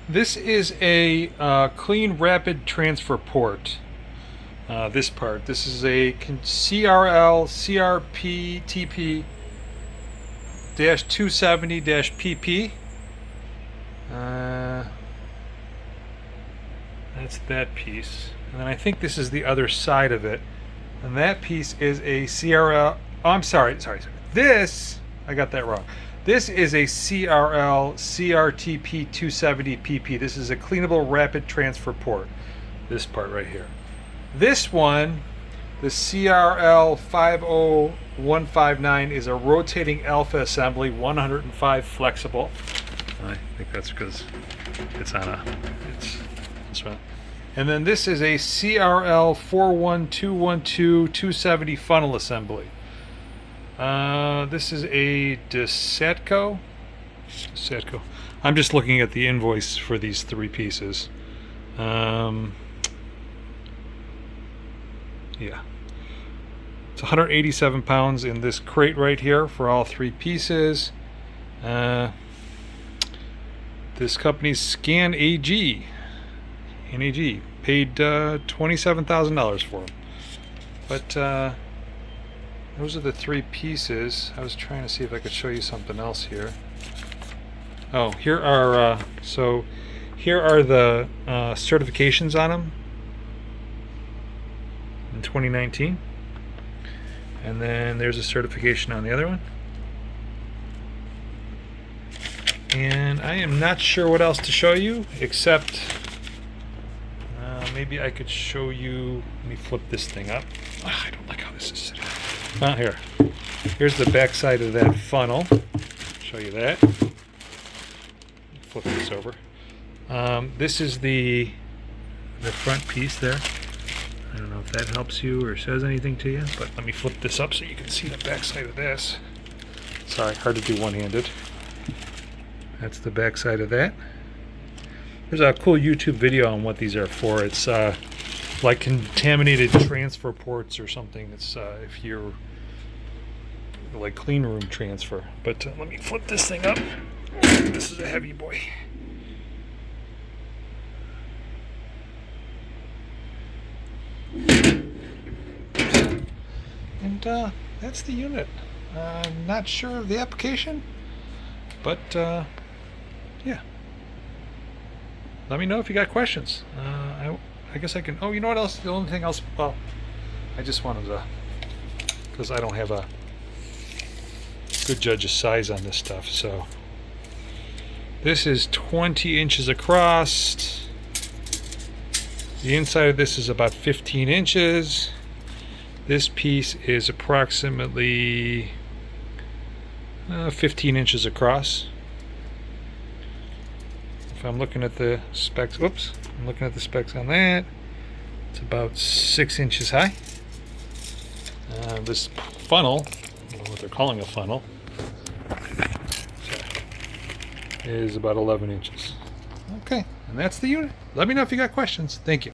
This is a clean rapid transfer port. This part. This is a CRL-50159 -270-PP. That's that piece. And then I think this is the other side of it. And that piece is a CRL. Oh, I'm sorry. This, I got that wrong. This is a CRL CRTP-270-PP. This is a cleanable rapid transfer port. This part right here. This one, the CRL-50159, is a rotating alpha assembly, 105 flexible. I think that's because it's on it's this one. And then this is a CRL-41212-270 funnel assembly. This is a Destaco. I'm just looking at the invoice for these three pieces. Yeah. It's 187 pounds in this crate right here for all three pieces. This company's Scan AG. NAG paid $27,000 for them. But those are the three pieces. I was trying to see if I could show you something else here. Oh, here are the certifications on them in 2019, and then there's a certification on the other one. And I am not sure what else to show you except maybe I could show you. Let me flip this thing up. I don't like how this is sitting. Here. Here's the back side of that funnel. Show you that. Flip this over. This is the front piece there. I don't know if that helps you or says anything to you, but let me flip this up so you can see the back side of this. Sorry, hard to do one-handed. That's the back side of that. There's a cool YouTube video on what these are for. It's like contaminated transfer ports or something. It's if you're like clean room transfer. But let me flip this thing up. This is a heavy boy. And that's the unit. I'm not sure of the application, but yeah. Let me know if you got questions. I guess I can. Oh, you know what else? The only thing else. Well, I just wanted to, because I don't have a good judge of size on this stuff. So this is 20 inches across. The inside of this is about 15 inches. This piece is approximately 15 inches across. If I'm looking at the specs, I'm looking at the specs on that. It's about 6 inches high. This funnel, I don't know what they're calling a funnel, is about 11 inches. Okay, and that's the unit. Let me know if you got questions. Thank you.